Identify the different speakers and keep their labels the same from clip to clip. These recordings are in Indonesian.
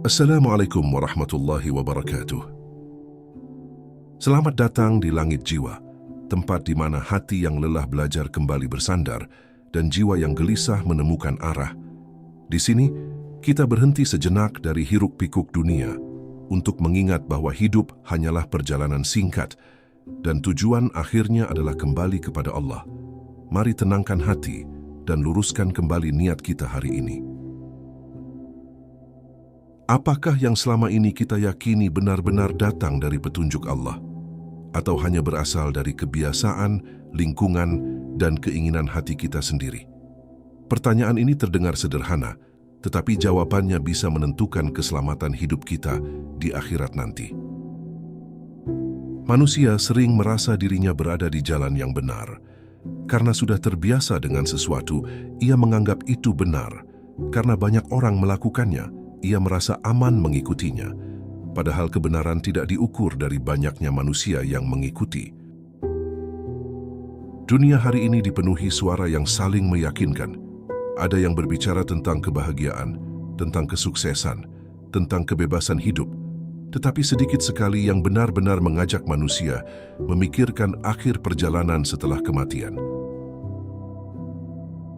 Speaker 1: Assalamualaikum warahmatullahi wabarakatuh. Selamat datang di Langit Jiwa, tempat di mana hati yang lelah belajar kembali bersandar dan jiwa yang gelisah menemukan arah. Di sini, kita berhenti sejenak dari hiruk-pikuk dunia untuk mengingat bahwa hidup hanyalah perjalanan singkat dan tujuan akhirnya adalah kembali kepada Allah. Mari tenangkan hati dan luruskan kembali niat kita hari ini. Apakah yang selama ini kita yakini benar-benar datang dari petunjuk Allah? Atau hanya berasal dari kebiasaan, lingkungan, dan keinginan hati kita sendiri? Pertanyaan ini terdengar sederhana, tetapi jawabannya bisa menentukan keselamatan hidup kita di akhirat nanti. Manusia sering merasa dirinya berada di jalan yang benar. Karena sudah terbiasa dengan sesuatu, ia menganggap itu benar. Karena banyak orang melakukannya, ia merasa aman mengikutinya, padahal kebenaran tidak diukur dari banyaknya manusia yang mengikuti. Dunia hari ini dipenuhi suara yang saling meyakinkan. Ada yang berbicara tentang kebahagiaan, tentang kesuksesan, tentang kebebasan hidup, tetapi sedikit sekali yang benar-benar mengajak manusia memikirkan akhir perjalanan setelah kematian.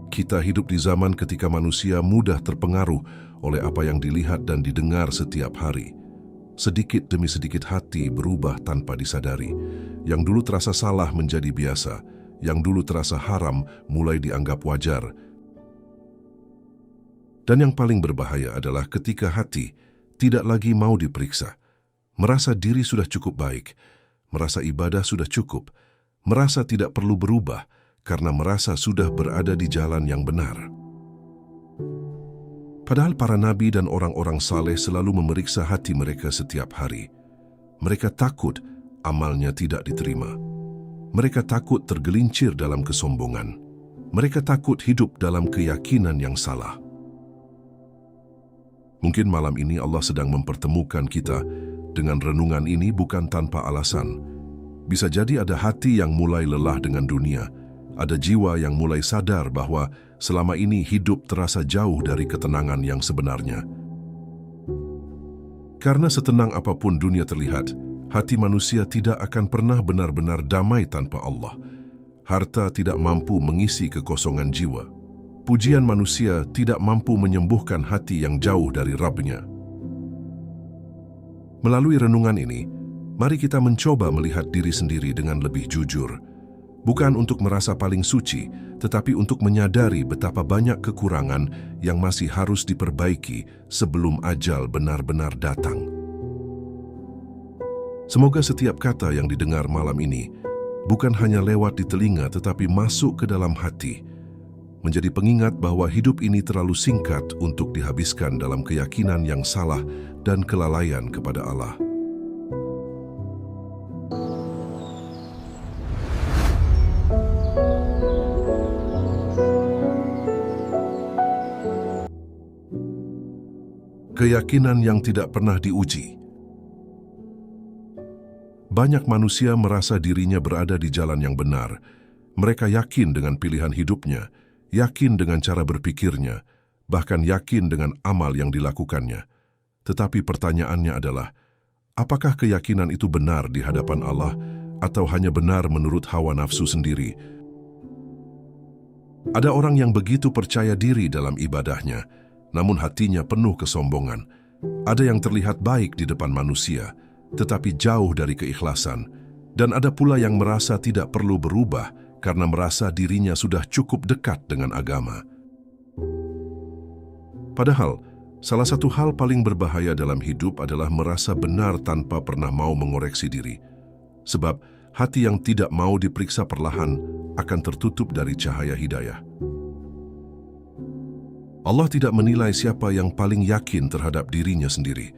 Speaker 1: Kita hidup di zaman ketika manusia mudah terpengaruh oleh apa yang dilihat dan didengar setiap hari. Sedikit demi sedikit hati berubah tanpa disadari. Yang dulu terasa salah menjadi biasa, yang dulu terasa haram mulai dianggap wajar. Dan yang paling berbahaya adalah ketika hati tidak lagi mau diperiksa, merasa diri sudah cukup baik, merasa ibadah sudah cukup, merasa tidak perlu berubah karena merasa sudah berada di jalan yang benar. Padahal para nabi dan orang-orang saleh selalu memeriksa hati mereka setiap hari. Mereka takut amalnya tidak diterima. Mereka takut tergelincir dalam kesombongan. Mereka takut hidup dalam keyakinan yang salah. Mungkin malam ini Allah sedang mempertemukan kita dengan renungan ini bukan tanpa alasan. Bisa jadi ada hati yang mulai lelah dengan dunia. Ada jiwa yang mulai sadar bahwa selama ini hidup terasa jauh dari ketenangan yang sebenarnya. Karena setenang apapun dunia terlihat, hati manusia tidak akan pernah benar-benar damai tanpa Allah. Harta tidak mampu mengisi kekosongan jiwa. Pujian manusia tidak mampu menyembuhkan hati yang jauh dari Rabb-Nya. Melalui renungan ini, mari kita mencoba melihat diri sendiri dengan lebih jujur. Bukan untuk merasa paling suci, tetapi untuk menyadari betapa banyak kekurangan yang masih harus diperbaiki sebelum ajal benar-benar datang. Semoga setiap kata yang didengar malam ini bukan hanya lewat di telinga tetapi masuk ke dalam hati, menjadi pengingat bahwa hidup ini terlalu singkat untuk dihabiskan dalam keyakinan yang salah dan kelalaian kepada Allah. Keyakinan yang tidak pernah diuji. Banyak manusia merasa dirinya berada di jalan yang benar. Mereka yakin dengan pilihan hidupnya, yakin dengan cara berpikirnya, bahkan yakin dengan amal yang dilakukannya. Tetapi pertanyaannya adalah, apakah keyakinan itu benar di hadapan Allah atau hanya benar menurut hawa nafsu sendiri? Ada orang yang begitu percaya diri dalam ibadahnya, namun hatinya penuh kesombongan. Ada yang terlihat baik di depan manusia, tetapi jauh dari keikhlasan. Dan ada pula yang merasa tidak perlu berubah karena merasa dirinya sudah cukup dekat dengan agama. Padahal, salah satu hal paling berbahaya dalam hidup adalah merasa benar tanpa pernah mau mengoreksi diri. Sebab, hati yang tidak mau diperiksa perlahan akan tertutup dari cahaya hidayah. Allah tidak menilai siapa yang paling yakin terhadap dirinya sendiri.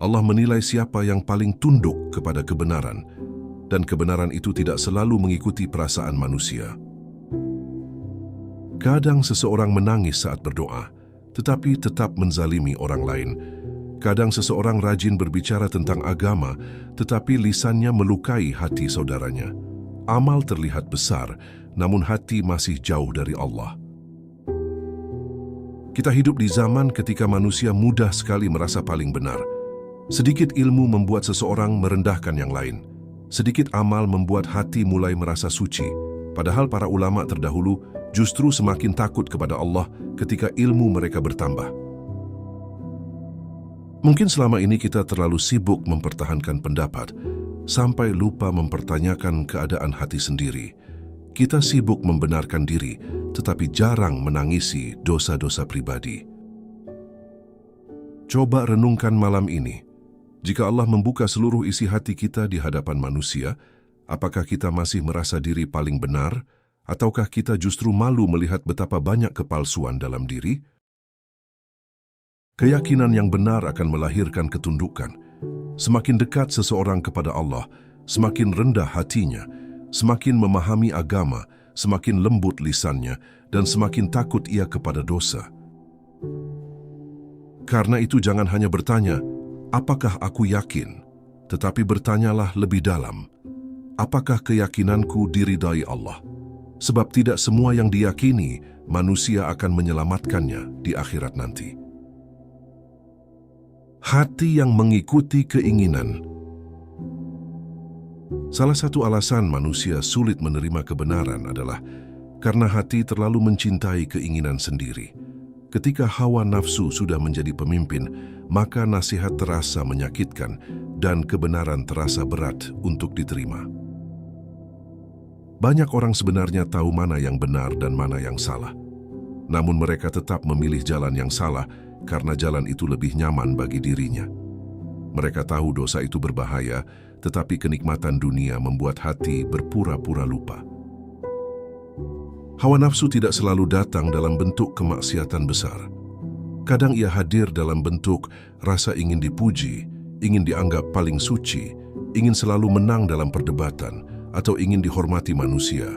Speaker 1: Allah menilai siapa yang paling tunduk kepada kebenaran, dan kebenaran itu tidak selalu mengikuti perasaan manusia. Kadang seseorang menangis saat berdoa, tetapi tetap menzalimi orang lain. Kadang seseorang rajin berbicara tentang agama, tetapi lisannya melukai hati saudaranya. Amal terlihat besar, namun hati masih jauh dari Allah. Kita hidup di zaman ketika manusia mudah sekali merasa paling benar. Sedikit ilmu membuat seseorang merendahkan yang lain. Sedikit amal membuat hati mulai merasa suci. Padahal para ulama terdahulu justru semakin takut kepada Allah ketika ilmu mereka bertambah. Mungkin selama ini kita terlalu sibuk mempertahankan pendapat, sampai lupa mempertanyakan keadaan hati sendiri. Kita sibuk membenarkan diri, tetapi jarang menangisi dosa-dosa pribadi. Coba renungkan malam ini. Jika Allah membuka seluruh isi hati kita di hadapan manusia, apakah kita masih merasa diri paling benar, ataukah kita justru malu melihat betapa banyak kepalsuan dalam diri? Keyakinan yang benar akan melahirkan ketundukan. Semakin dekat seseorang kepada Allah, semakin rendah hatinya, semakin memahami agama, semakin lembut lisannya, dan semakin takut ia kepada dosa. Karena itu jangan hanya bertanya, apakah aku yakin? Tetapi bertanyalah lebih dalam, apakah keyakinanku diridai Allah? Sebab tidak semua yang diyakini, manusia akan menyelamatkannya di akhirat nanti. Hati yang mengikuti keinginan. Salah satu alasan manusia sulit menerima kebenaran adalah karena hati terlalu mencintai keinginan sendiri. Ketika hawa nafsu sudah menjadi pemimpin, maka nasihat terasa menyakitkan dan kebenaran terasa berat untuk diterima. Banyak orang sebenarnya tahu mana yang benar dan mana yang salah. Namun mereka tetap memilih jalan yang salah karena jalan itu lebih nyaman bagi dirinya. Mereka tahu dosa itu berbahaya, tetapi kenikmatan dunia membuat hati berpura-pura lupa. Hawa nafsu tidak selalu datang dalam bentuk kemaksiatan besar. Kadang ia hadir dalam bentuk rasa ingin dipuji, ingin dianggap paling suci, ingin selalu menang dalam perdebatan, atau ingin dihormati manusia.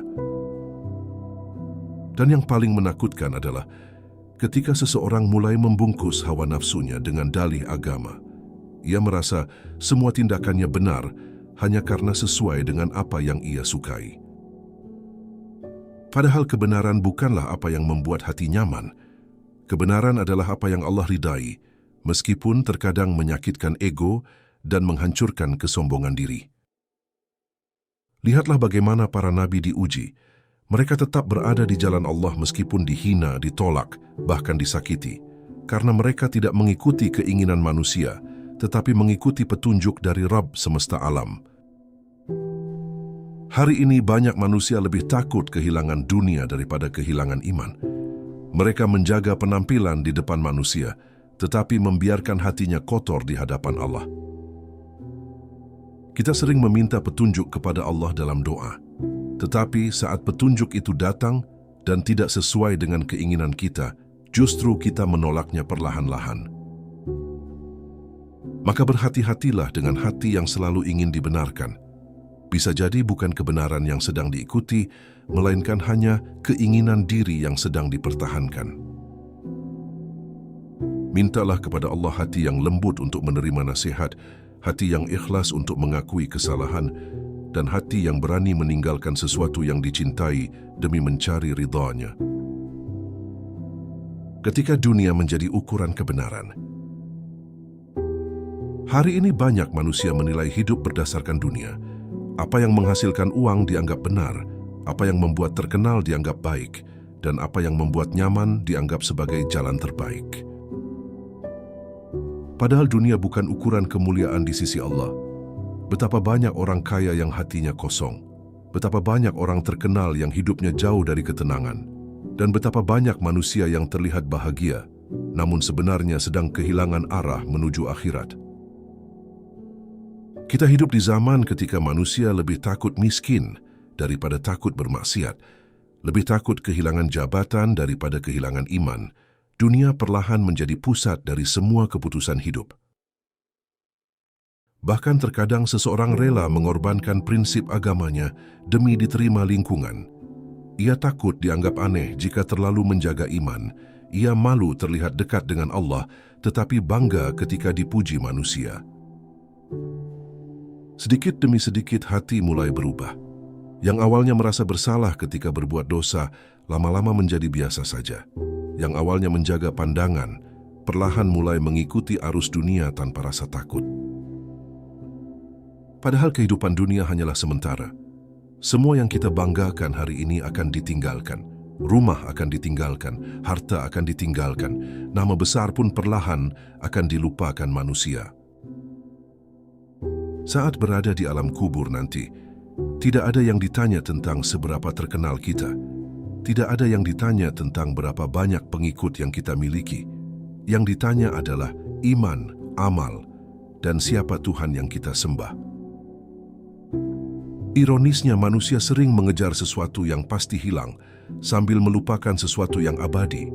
Speaker 1: Dan yang paling menakutkan adalah ketika seseorang mulai membungkus hawa nafsunya dengan dalih agama. Ia merasa semua tindakannya benar hanya karena sesuai dengan apa yang ia sukai. Padahal kebenaran bukanlah apa yang membuat hati nyaman. Kebenaran adalah apa yang Allah ridai, meskipun terkadang menyakitkan ego dan menghancurkan kesombongan diri. Lihatlah bagaimana para nabi diuji. Mereka tetap berada di jalan Allah meskipun dihina, ditolak, bahkan disakiti. Karena mereka tidak mengikuti keinginan manusia, tetapi mengikuti petunjuk dari Rabb semesta alam. Hari ini banyak manusia lebih takut kehilangan dunia daripada kehilangan iman. Mereka menjaga penampilan di depan manusia, tetapi membiarkan hatinya kotor di hadapan Allah. Kita sering meminta petunjuk kepada Allah dalam doa. Tetapi saat petunjuk itu datang dan tidak sesuai dengan keinginan kita, justru kita menolaknya perlahan-lahan. Maka berhati-hatilah dengan hati yang selalu ingin dibenarkan. Bisa jadi bukan kebenaran yang sedang diikuti, melainkan hanya keinginan diri yang sedang dipertahankan. Mintalah kepada Allah hati yang lembut untuk menerima nasihat, hati yang ikhlas untuk mengakui kesalahan, dan hati yang berani meninggalkan sesuatu yang dicintai demi mencari ridha-Nya. Ketika dunia menjadi ukuran kebenaran, hari ini banyak manusia menilai hidup berdasarkan dunia. Apa yang menghasilkan uang dianggap benar, apa yang membuat terkenal dianggap baik, dan apa yang membuat nyaman dianggap sebagai jalan terbaik. Padahal dunia bukan ukuran kemuliaan di sisi Allah. Betapa banyak orang kaya yang hatinya kosong, betapa banyak orang terkenal yang hidupnya jauh dari ketenangan, dan betapa banyak manusia yang terlihat bahagia, namun sebenarnya sedang kehilangan arah menuju akhirat. Kita hidup di zaman ketika manusia lebih takut miskin daripada takut bermaksiat, lebih takut kehilangan jabatan daripada kehilangan iman. Dunia perlahan menjadi pusat dari semua keputusan hidup. Bahkan terkadang seseorang rela mengorbankan prinsip agamanya demi diterima lingkungan. Ia takut dianggap aneh jika terlalu menjaga iman. Ia malu terlihat dekat dengan Allah, tetapi bangga ketika dipuji manusia. Sedikit demi sedikit hati mulai berubah. Yang awalnya merasa bersalah ketika berbuat dosa, lama-lama menjadi biasa saja. yang awalnya menjaga pandangan, perlahan mulai mengikuti arus dunia tanpa rasa takut. Padahal kehidupan dunia hanyalah sementara. Semua yang kita banggakan hari ini akan ditinggalkan. Rumah akan ditinggalkan, harta akan ditinggalkan, nama besar pun perlahan akan dilupakan manusia. Saat berada di alam kubur nanti, tidak ada yang ditanya tentang seberapa terkenal kita. Tidak ada yang ditanya tentang berapa banyak pengikut yang kita miliki. Yang ditanya adalah iman, amal, dan siapa Tuhan yang kita sembah. Ironisnya, manusia sering mengejar sesuatu yang pasti hilang sambil melupakan sesuatu yang abadi.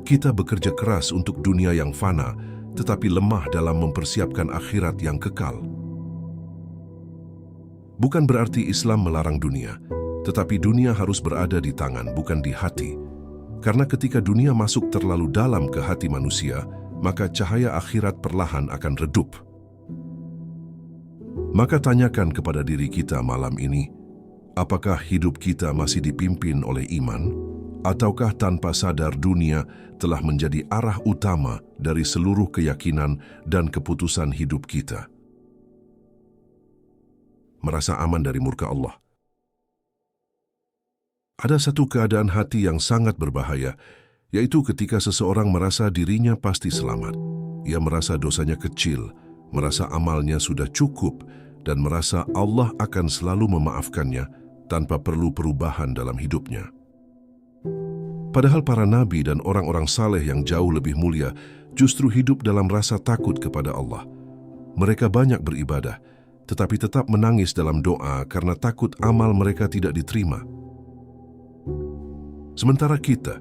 Speaker 1: Kita bekerja keras untuk dunia yang fana, tetapi lemah dalam mempersiapkan akhirat yang kekal. Bukan berarti Islam melarang dunia, tetapi dunia harus berada di tangan, bukan di hati. Karena ketika dunia masuk terlalu dalam ke hati manusia, maka cahaya akhirat perlahan akan redup. Maka tanyakan kepada diri kita malam ini, apakah hidup kita masih dipimpin oleh iman? Ataukah tanpa sadar dunia telah menjadi arah utama dari seluruh keyakinan dan keputusan hidup kita? Merasa aman dari murka Allah. Ada satu keadaan hati yang sangat berbahaya, yaitu ketika seseorang merasa dirinya pasti selamat. Ia merasa dosanya kecil, merasa amalnya sudah cukup, dan merasa Allah akan selalu memaafkannya tanpa perlu perubahan dalam hidupnya. Padahal para nabi dan orang-orang saleh yang jauh lebih mulia justru hidup dalam rasa takut kepada Allah. Mereka banyak beribadah, tetapi tetap menangis dalam doa karena takut amal mereka tidak diterima. Sementara kita,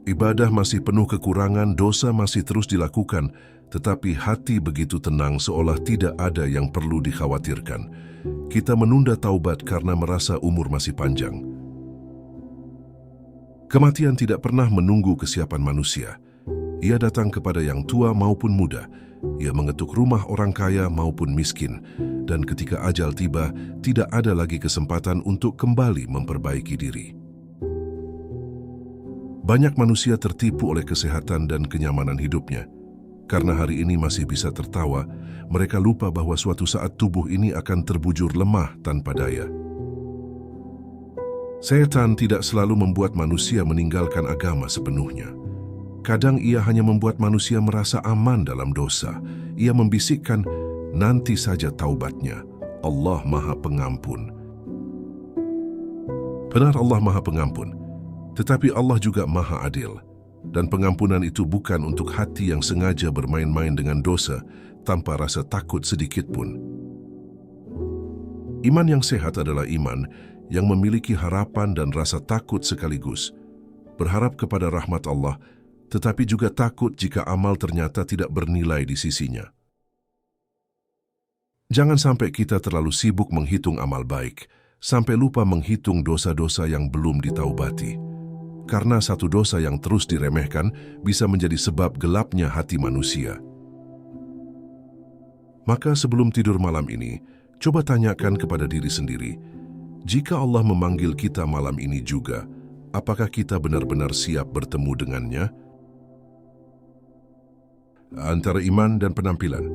Speaker 1: ibadah masih penuh kekurangan, dosa masih terus dilakukan, tetapi hati begitu tenang seolah tidak ada yang perlu dikhawatirkan. Kita menunda taubat karena merasa umur masih panjang. Kematian tidak pernah menunggu kesiapan manusia. Ia datang kepada yang tua maupun muda. Ia mengetuk rumah orang kaya maupun miskin. Dan ketika ajal tiba, tidak ada lagi kesempatan untuk kembali memperbaiki diri. Banyak manusia tertipu oleh kesehatan dan kenyamanan hidupnya. Karena hari ini masih bisa tertawa, mereka lupa bahwa suatu saat tubuh ini akan terbujur lemah tanpa daya. Setan tidak selalu membuat manusia meninggalkan agama sepenuhnya. Kadang ia hanya membuat manusia merasa aman dalam dosa. Ia membisikkan, nanti saja taubatnya. Allah Maha Pengampun. Benar, Allah Maha Pengampun. Tetapi Allah juga Maha Adil, dan pengampunan itu bukan untuk hati yang sengaja bermain-main dengan dosa tanpa rasa takut sedikit pun. Iman yang sehat adalah iman yang memiliki harapan dan rasa takut sekaligus, berharap kepada rahmat Allah, tetapi juga takut jika amal ternyata tidak bernilai di sisinya. Jangan sampai kita terlalu sibuk menghitung amal baik, sampai lupa menghitung dosa-dosa yang belum ditaubati. Karena satu dosa yang terus diremehkan bisa menjadi sebab gelapnya hati manusia. Maka sebelum tidur malam ini, coba tanyakan kepada diri sendiri, jika Allah memanggil kita malam ini juga, apakah kita benar-benar siap bertemu dengannya? Antara iman dan penampilan.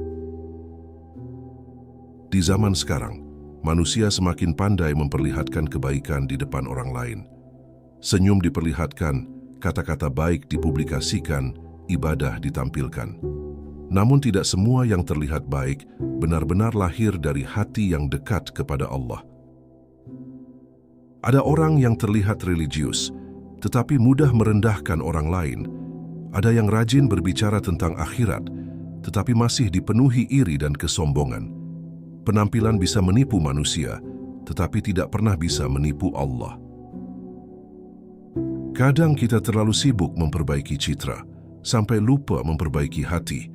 Speaker 1: Di zaman sekarang, manusia semakin pandai memperlihatkan kebaikan di depan orang lain. Senyum diperlihatkan, kata-kata baik dipublikasikan, ibadah ditampilkan. Namun tidak semua yang terlihat baik benar-benar lahir dari hati yang dekat kepada Allah. Ada orang yang terlihat religius, tetapi mudah merendahkan orang lain. Ada yang rajin berbicara tentang akhirat, tetapi masih dipenuhi iri dan kesombongan. Penampilan bisa menipu manusia, tetapi tidak pernah bisa menipu Allah. Kadang kita terlalu sibuk memperbaiki citra, sampai lupa memperbaiki hati.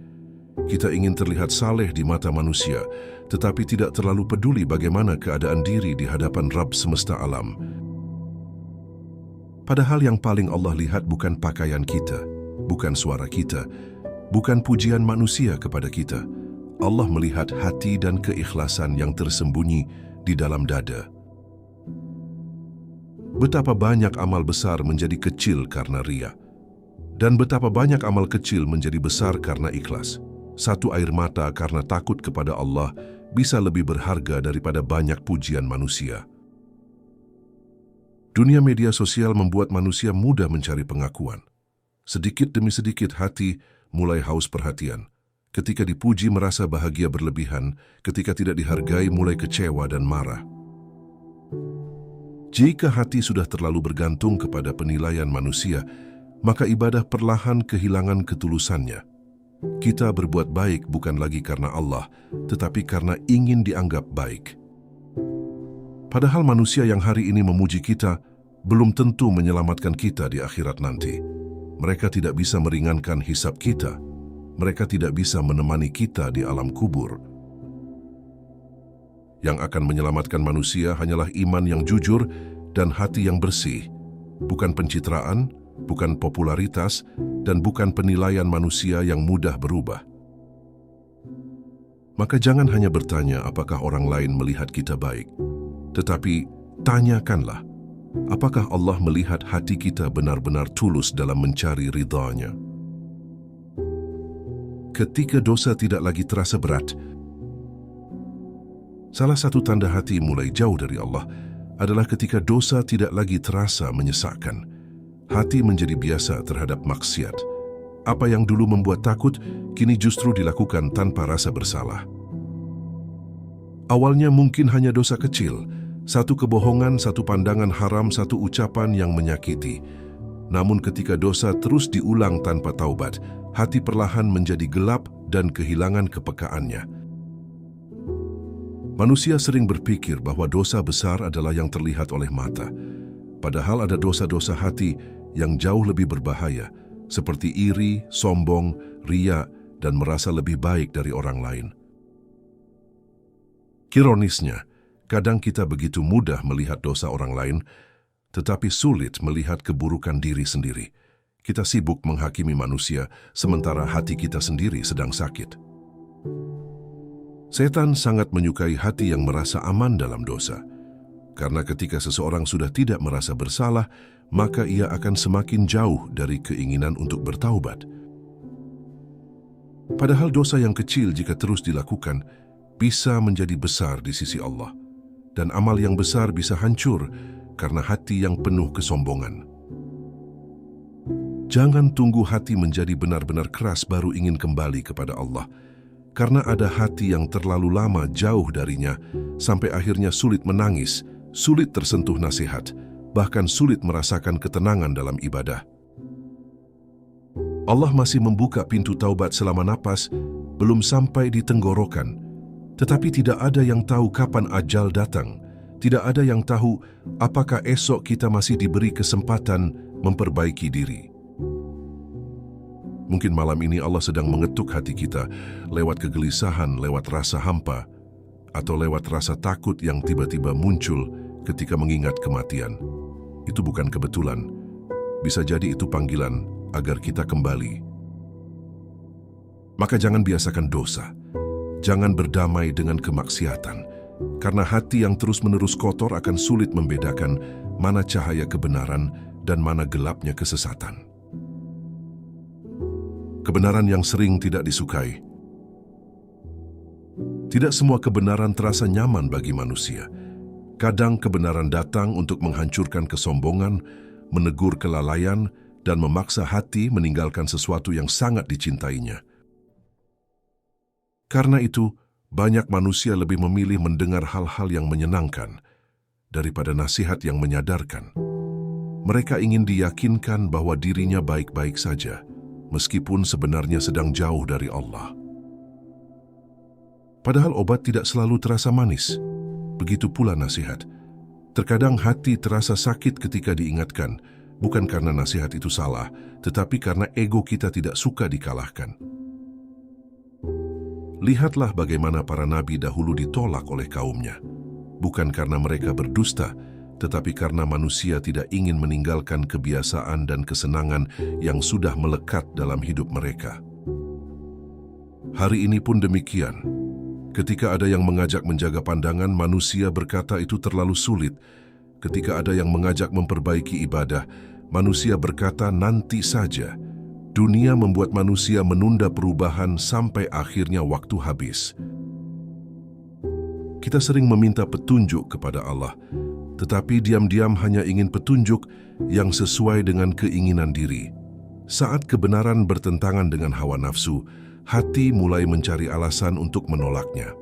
Speaker 1: Kita ingin terlihat saleh di mata manusia, tetapi tidak terlalu peduli bagaimana keadaan diri di hadapan Rabb semesta alam. Padahal yang paling Allah lihat bukan pakaian kita, bukan suara kita, bukan pujian manusia kepada kita. Allah melihat hati dan keikhlasan yang tersembunyi di dalam dada. Betapa banyak amal besar menjadi kecil karena ria. Dan betapa banyak amal kecil menjadi besar karena ikhlas. Satu air mata karena takut kepada Allah bisa lebih berharga daripada banyak pujian manusia. Dunia media sosial membuat manusia mudah mencari pengakuan. Sedikit demi sedikit hati mulai haus perhatian. Ketika dipuji merasa bahagia berlebihan, ketika tidak dihargai mulai kecewa dan marah. Jika hati sudah terlalu bergantung kepada penilaian manusia, maka ibadah perlahan kehilangan ketulusannya. Kita berbuat baik bukan lagi karena Allah, tetapi karena ingin dianggap baik. Padahal manusia yang hari ini memuji kita belum tentu menyelamatkan kita di akhirat nanti. Mereka tidak bisa meringankan hisab kita. Mereka tidak bisa menemani kita di alam kubur. Yang akan menyelamatkan manusia hanyalah iman yang jujur dan hati yang bersih, bukan pencitraan, bukan popularitas, dan bukan penilaian manusia yang mudah berubah. Maka jangan hanya bertanya apakah orang lain melihat kita baik, tetapi tanyakanlah, apakah Allah melihat hati kita benar-benar tulus dalam mencari ridha-Nya? Ketika dosa tidak lagi terasa berat, salah satu tanda hati mulai jauh dari Allah adalah ketika dosa tidak lagi terasa menyesakkan. Hati menjadi biasa terhadap maksiat. Apa yang dulu membuat takut, kini justru dilakukan tanpa rasa bersalah. Awalnya mungkin hanya dosa kecil, satu kebohongan, satu pandangan haram, satu ucapan yang menyakiti. Namun ketika dosa terus diulang tanpa taubat, hati perlahan menjadi gelap dan kehilangan kepekaannya. Manusia sering berpikir bahwa dosa besar adalah yang terlihat oleh mata. Padahal ada dosa-dosa hati yang jauh lebih berbahaya, seperti iri, sombong, riya, dan merasa lebih baik dari orang lain. Ironisnya, kadang kita begitu mudah melihat dosa orang lain, tetapi sulit melihat keburukan diri sendiri. Kita sibuk menghakimi manusia, sementara hati kita sendiri sedang sakit. Setan sangat menyukai hati yang merasa aman dalam dosa. Karena ketika seseorang sudah tidak merasa bersalah, maka ia akan semakin jauh dari keinginan untuk bertaubat. Padahal dosa yang kecil jika terus dilakukan, bisa menjadi besar di sisi Allah. Dan amal yang besar bisa hancur karena hati yang penuh kesombongan. Jangan tunggu hati menjadi benar-benar keras baru ingin kembali kepada Allah. Karena ada hati yang terlalu lama jauh darinya, sampai akhirnya sulit menangis, sulit tersentuh nasihat, bahkan sulit merasakan ketenangan dalam ibadah. Allah masih membuka pintu taubat selama napas, belum sampai di tenggorokan. Tetapi tidak ada yang tahu kapan ajal datang. Tidak ada yang tahu apakah esok kita masih diberi kesempatan memperbaiki diri. Mungkin malam ini Allah sedang mengetuk hati kita lewat kegelisahan, lewat rasa hampa, atau lewat rasa takut yang tiba-tiba muncul ketika mengingat kematian. Itu bukan kebetulan. Bisa jadi itu panggilan agar kita kembali. Maka jangan biasakan dosa. Jangan berdamai dengan kemaksiatan. Karena hati yang terus-menerus kotor akan sulit membedakan mana cahaya kebenaran dan mana gelapnya kesesatan. Kebenaran yang sering tidak disukai. Tidak semua kebenaran terasa nyaman bagi manusia. Kadang kebenaran datang untuk menghancurkan kesombongan, menegur kelalaian, dan memaksa hati meninggalkan sesuatu yang sangat dicintainya. Karena itu, banyak manusia lebih memilih mendengar hal-hal yang menyenangkan daripada nasihat yang menyadarkan. Mereka ingin diyakinkan bahwa dirinya baik-baik saja, meskipun sebenarnya sedang jauh dari Allah. Padahal obat tidak selalu terasa manis. Begitu pula nasihat. Terkadang hati terasa sakit ketika diingatkan, bukan karena nasihat itu salah, tetapi karena ego kita tidak suka dikalahkan. Lihatlah bagaimana para nabi dahulu ditolak oleh kaumnya. Bukan karena mereka berdusta, tetapi karena manusia tidak ingin meninggalkan kebiasaan dan kesenangan yang sudah melekat dalam hidup mereka. Hari ini pun demikian. Ketika ada yang mengajak menjaga pandangan, manusia berkata itu terlalu sulit. Ketika ada yang mengajak memperbaiki ibadah, manusia berkata nanti saja. Dunia membuat manusia menunda perubahan sampai akhirnya waktu habis. Kita sering meminta petunjuk kepada Allah, tetapi diam-diam hanya ingin petunjuk yang sesuai dengan keinginan diri. Saat kebenaran bertentangan dengan hawa nafsu, hati mulai mencari alasan untuk menolaknya.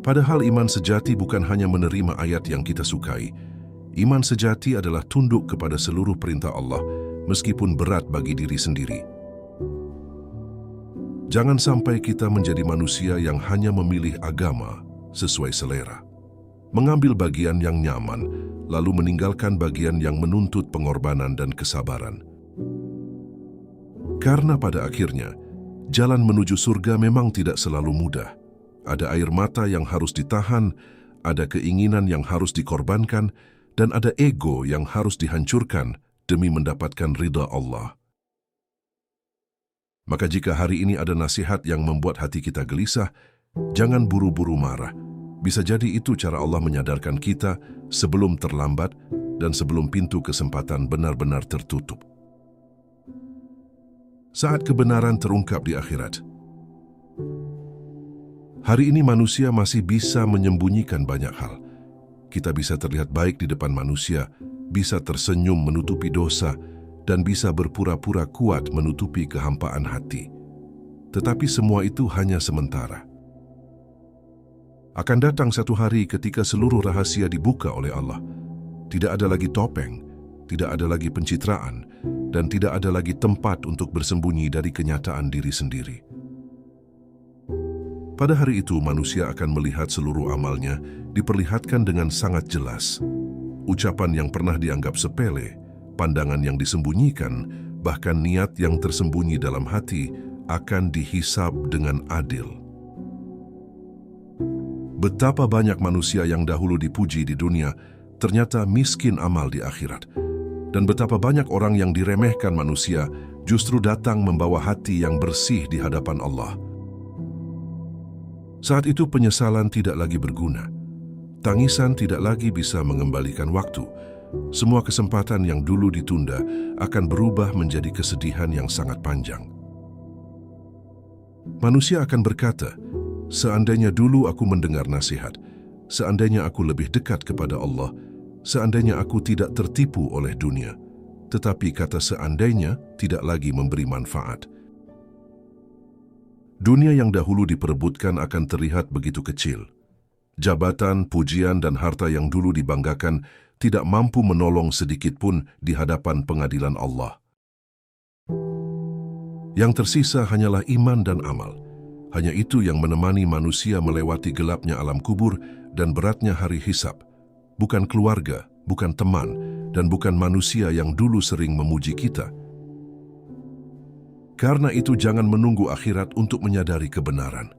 Speaker 1: Padahal iman sejati bukan hanya menerima ayat yang kita sukai. Iman sejati adalah tunduk kepada seluruh perintah Allah, meskipun berat bagi diri sendiri. Jangan sampai kita menjadi manusia yang hanya memilih agama sesuai selera, mengambil bagian yang nyaman, lalu meninggalkan bagian yang menuntut pengorbanan dan kesabaran. Karena pada akhirnya, jalan menuju surga memang tidak selalu mudah. Ada air mata yang harus ditahan, ada keinginan yang harus dikorbankan, dan ada ego yang harus dihancurkan demi mendapatkan ridha Allah. Maka jika hari ini ada nasihat yang membuat hati kita gelisah, jangan buru-buru marah. Bisa jadi itu cara Allah menyadarkan kita sebelum terlambat dan sebelum pintu kesempatan benar-benar tertutup. Saat kebenaran terungkap di akhirat, hari ini manusia masih bisa menyembunyikan banyak hal. Kita bisa terlihat baik di depan manusia, bisa tersenyum menutupi dosa, dan bisa berpura-pura kuat menutupi kehampaan hati. Tetapi semua itu hanya sementara. Akan datang satu hari ketika seluruh rahasia dibuka oleh Allah. Tidak ada lagi topeng, tidak ada lagi pencitraan, dan tidak ada lagi tempat untuk bersembunyi dari kenyataan diri sendiri. Pada hari itu manusia akan melihat seluruh amalnya diperlihatkan dengan sangat jelas. Ucapan yang pernah dianggap sepele, pandangan yang disembunyikan, bahkan niat yang tersembunyi dalam hati akan dihisab dengan adil. Betapa banyak manusia yang dahulu dipuji di dunia ternyata miskin amal di akhirat. Dan betapa banyak orang yang diremehkan manusia justru datang membawa hati yang bersih di hadapan Allah. Saat itu penyesalan tidak lagi berguna. Tangisan tidak lagi bisa mengembalikan waktu. Semua kesempatan yang dulu ditunda akan berubah menjadi kesedihan yang sangat panjang. Manusia akan berkata, seandainya dulu aku mendengar nasihat, seandainya aku lebih dekat kepada Allah, seandainya aku tidak tertipu oleh dunia. Tetapi kata seandainya tidak lagi memberi manfaat. Dunia yang dahulu diperebutkan akan terlihat begitu kecil. Jabatan, pujian, dan harta yang dulu dibanggakan tidak mampu menolong sedikit pun di hadapan pengadilan Allah. Yang tersisa hanyalah iman dan amal. Hanya itu yang menemani manusia melewati gelapnya alam kubur dan beratnya hari hisab. Bukan keluarga, bukan teman, dan bukan manusia yang dulu sering memuji kita. Karena itu jangan menunggu akhirat untuk menyadari kebenaran.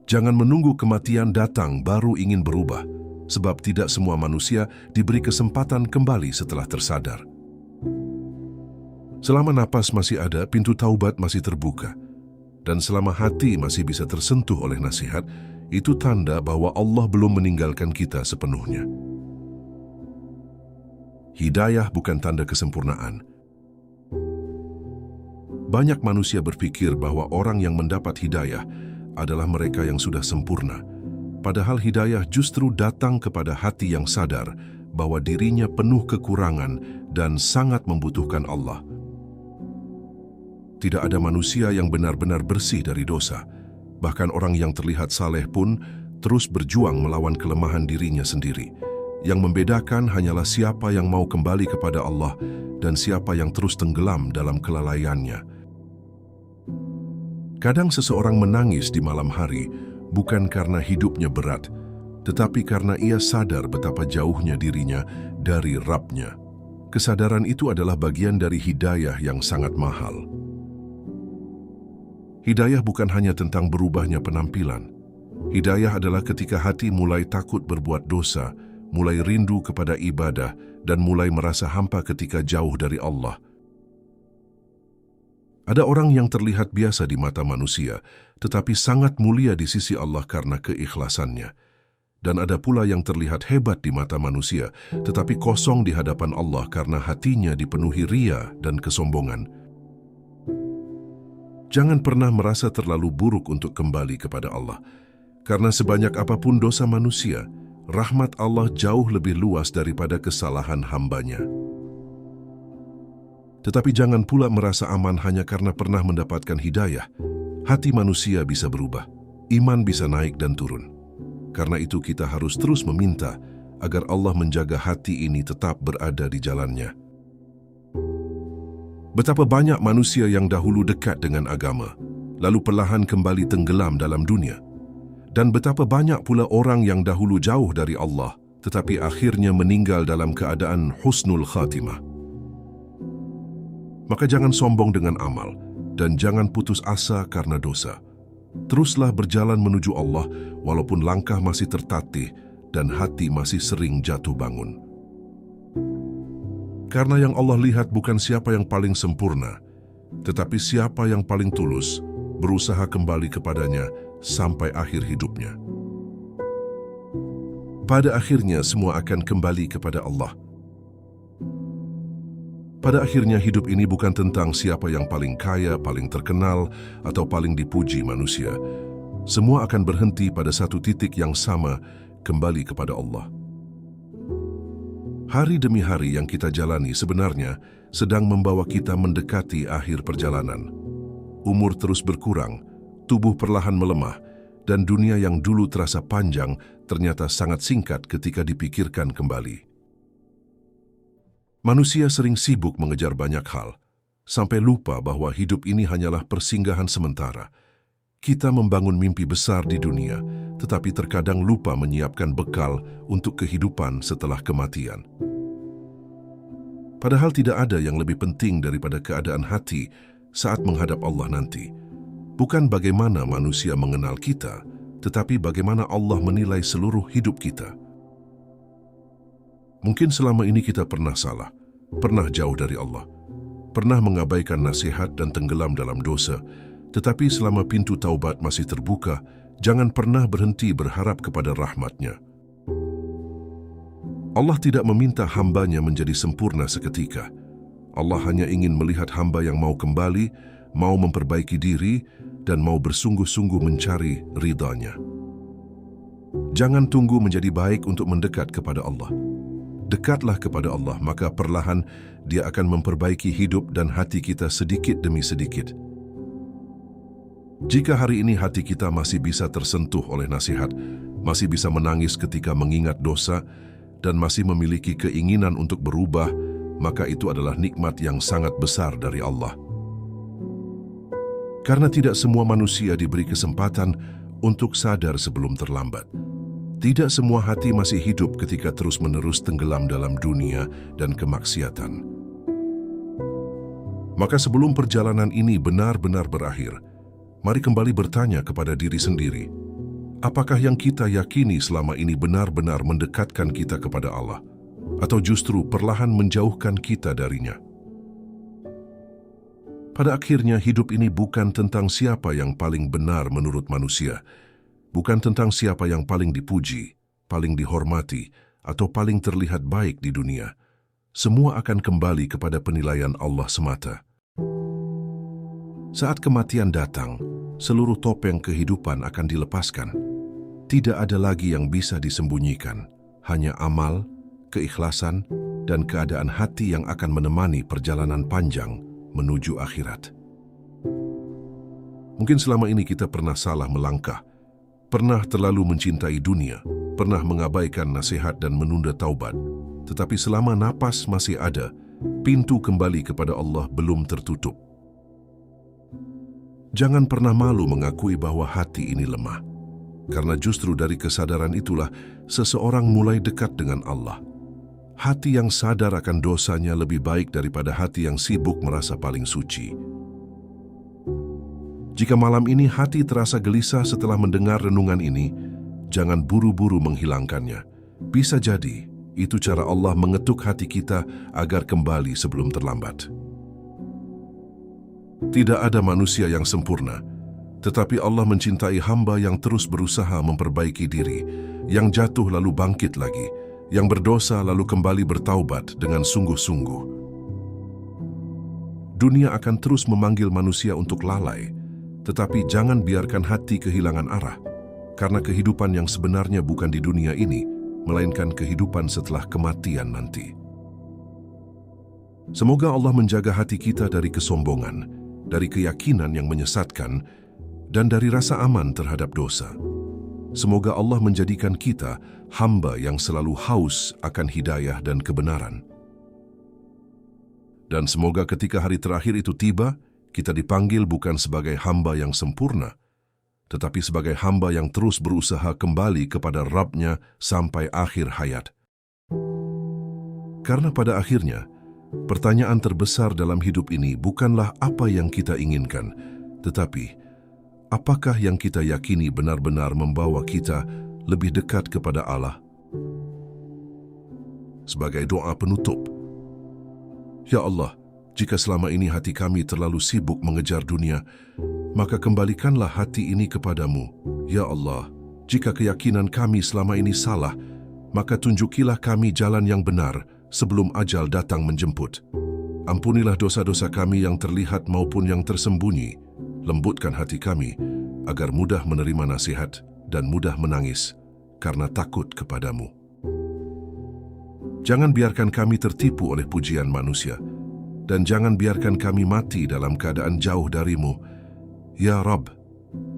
Speaker 1: Jangan menunggu kematian datang baru ingin berubah, sebab tidak semua manusia diberi kesempatan kembali setelah tersadar. Selama napas masih ada, pintu taubat masih terbuka. Dan selama hati masih bisa tersentuh oleh nasihat, itu tanda bahwa Allah belum meninggalkan kita sepenuhnya. Hidayah bukan tanda kesempurnaan. Banyak manusia berpikir bahwa orang yang mendapat hidayah adalah mereka yang sudah sempurna. Padahal hidayah justru datang kepada hati yang sadar bahwa dirinya penuh kekurangan dan sangat membutuhkan Allah. Tidak ada manusia yang benar-benar bersih dari dosa. Bahkan orang yang terlihat saleh pun terus berjuang melawan kelemahan dirinya sendiri. Yang membedakan hanyalah siapa yang mau kembali kepada Allah dan siapa yang terus tenggelam dalam kelalaiannya. Kadang seseorang menangis di malam hari bukan karena hidupnya berat, tetapi karena ia sadar betapa jauhnya dirinya dari Rabb-nya. Kesadaran itu adalah bagian dari hidayah yang sangat mahal. Hidayah bukan hanya tentang berubahnya penampilan. Hidayah adalah ketika hati mulai takut berbuat dosa, mulai rindu kepada ibadah, dan mulai merasa hampa ketika jauh dari Allah. Ada orang yang terlihat biasa di mata manusia, tetapi sangat mulia di sisi Allah karena keikhlasannya. Dan ada pula yang terlihat hebat di mata manusia, tetapi kosong di hadapan Allah karena hatinya dipenuhi ria dan kesombongan. Jangan pernah merasa terlalu buruk untuk kembali kepada Allah. Karena sebanyak apapun dosa manusia, rahmat Allah jauh lebih luas daripada kesalahan hambanya. Tetapi jangan pula merasa aman hanya karena pernah mendapatkan hidayah. Hati manusia bisa berubah, iman bisa naik dan turun. Karena itu kita harus terus meminta agar Allah menjaga hati ini tetap berada di jalannya. Betapa banyak manusia yang dahulu dekat dengan agama, lalu perlahan kembali tenggelam dalam dunia. Dan betapa banyak pula orang yang dahulu jauh dari Allah, tetapi akhirnya meninggal dalam keadaan husnul khatimah. Maka jangan sombong dengan amal, dan jangan putus asa karena dosa. Teruslah berjalan menuju Allah, walaupun langkah masih tertatih dan hati masih sering jatuh bangun. Karena yang Allah lihat bukan siapa yang paling sempurna, tetapi siapa yang paling tulus, berusaha kembali kepadanya sampai akhir hidupnya. Pada akhirnya semua akan kembali kepada Allah. Pada akhirnya hidup ini bukan tentang siapa yang paling kaya, paling terkenal, atau paling dipuji manusia. Semua akan berhenti pada satu titik yang sama, kembali kepada Allah. Hari demi hari yang kita jalani sebenarnya sedang membawa kita mendekati akhir perjalanan. Umur terus berkurang, tubuh perlahan melemah, dan dunia yang dulu terasa panjang ternyata sangat singkat ketika dipikirkan kembali. Manusia sering sibuk mengejar banyak hal, sampai lupa bahwa hidup ini hanyalah persinggahan sementara. Kita membangun mimpi besar di dunia, tetapi terkadang lupa menyiapkan bekal untuk kehidupan setelah kematian. Padahal tidak ada yang lebih penting daripada keadaan hati saat menghadap Allah nanti. Bukan bagaimana manusia mengenal kita, tetapi bagaimana Allah menilai seluruh hidup kita. Mungkin selama ini kita pernah salah, pernah jauh dari Allah, pernah mengabaikan nasihat dan tenggelam dalam dosa, tetapi selama pintu taubat masih terbuka, jangan pernah berhenti berharap kepada rahmat-Nya. Allah tidak meminta hambanya menjadi sempurna seketika. Allah hanya ingin melihat hamba yang mau kembali, mau memperbaiki diri, dan mau bersungguh-sungguh mencari ridha-Nya. Jangan tunggu menjadi baik untuk mendekat kepada Allah. Dekatlah kepada Allah, maka perlahan Dia akan memperbaiki hidup dan hati kita sedikit demi sedikit. Jika hari ini hati kita masih bisa tersentuh oleh nasihat, masih bisa menangis ketika mengingat dosa, dan masih memiliki keinginan untuk berubah, maka itu adalah nikmat yang sangat besar dari Allah. Karena tidak semua manusia diberi kesempatan untuk sadar sebelum terlambat. Tidak semua hati masih hidup ketika terus-menerus tenggelam dalam dunia dan kemaksiatan. Maka sebelum perjalanan ini benar-benar berakhir, mari kembali bertanya kepada diri sendiri, apakah yang kita yakini selama ini benar-benar mendekatkan kita kepada Allah, atau justru perlahan menjauhkan kita darinya? Pada akhirnya hidup ini bukan tentang siapa yang paling benar menurut manusia, bukan tentang siapa yang paling dipuji, paling dihormati, atau paling terlihat baik di dunia. Semua akan kembali kepada penilaian Allah semata. Saat kematian datang, seluruh topeng kehidupan akan dilepaskan. Tidak ada lagi yang bisa disembunyikan, hanya amal, keikhlasan, dan keadaan hati yang akan menemani perjalanan panjang menuju akhirat. Mungkin selama ini kita pernah salah melangkah, pernah terlalu mencintai dunia, pernah mengabaikan nasihat dan menunda taubat. Tetapi selama napas masih ada, pintu kembali kepada Allah belum tertutup. Jangan pernah malu mengakui bahwa hati ini lemah, karena justru dari kesadaran itulah seseorang mulai dekat dengan Allah. Hati yang sadar akan dosanya lebih baik daripada hati yang sibuk merasa paling suci. Jika malam ini hati terasa gelisah setelah mendengar renungan ini, jangan buru-buru menghilangkannya. Bisa jadi, itu cara Allah mengetuk hati kita agar kembali sebelum terlambat. Tidak ada manusia yang sempurna, tetapi Allah mencintai hamba yang terus berusaha memperbaiki diri, yang jatuh lalu bangkit lagi, yang berdosa lalu kembali bertaubat dengan sungguh-sungguh. Dunia akan terus memanggil manusia untuk lalai, Tetapi jangan biarkan hati kehilangan arah, karena kehidupan yang sebenarnya bukan di dunia ini, melainkan kehidupan setelah kematian nanti. Semoga Allah menjaga hati kita dari kesombongan, dari keyakinan yang menyesatkan, dan dari rasa aman terhadap dosa. Semoga Allah menjadikan kita hamba yang selalu haus akan hidayah dan kebenaran. Dan semoga ketika hari terakhir itu tiba, kita dipanggil bukan sebagai hamba yang sempurna, tetapi sebagai hamba yang terus berusaha kembali kepada Rabb-Nya sampai akhir hayat. Karena pada akhirnya, pertanyaan terbesar dalam hidup ini bukanlah apa yang kita inginkan, tetapi apakah yang kita yakini benar-benar membawa kita lebih dekat kepada Allah? Sebagai doa penutup, Ya Allah, jika selama ini hati kami terlalu sibuk mengejar dunia, maka kembalikanlah hati ini kepadamu. Ya Allah, jika keyakinan kami selama ini salah, maka tunjukilah kami jalan yang benar sebelum ajal datang menjemput. Ampunilah dosa-dosa kami yang terlihat maupun yang tersembunyi. Lembutkan hati kami agar mudah menerima nasihat dan mudah menangis karena takut kepadamu. Jangan biarkan kami tertipu oleh pujian manusia, dan jangan biarkan kami mati dalam keadaan jauh darimu. Ya Rabb,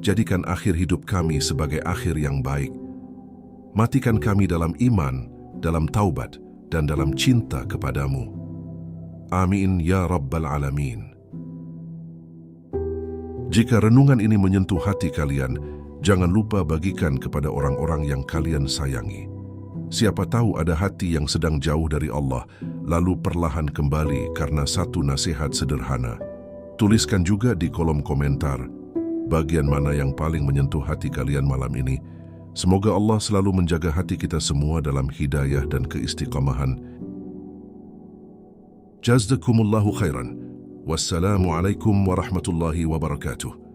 Speaker 1: jadikan akhir hidup kami sebagai akhir yang baik. Matikan kami dalam iman, dalam taubat, dan dalam cinta kepadamu. Amin ya Rabbal Alamin. Jika renungan ini menyentuh hati kalian, jangan lupa bagikan kepada orang-orang yang kalian sayangi. Siapa tahu ada hati yang sedang jauh dari Allah, lalu perlahan kembali karena satu nasihat sederhana. Tuliskan juga di kolom komentar bagian mana yang paling menyentuh hati kalian malam ini. Semoga Allah selalu menjaga hati kita semua dalam hidayah dan keistiqamahan. Jazakumullahu khairan. Wassalamualaikum warahmatullahi wabarakatuh.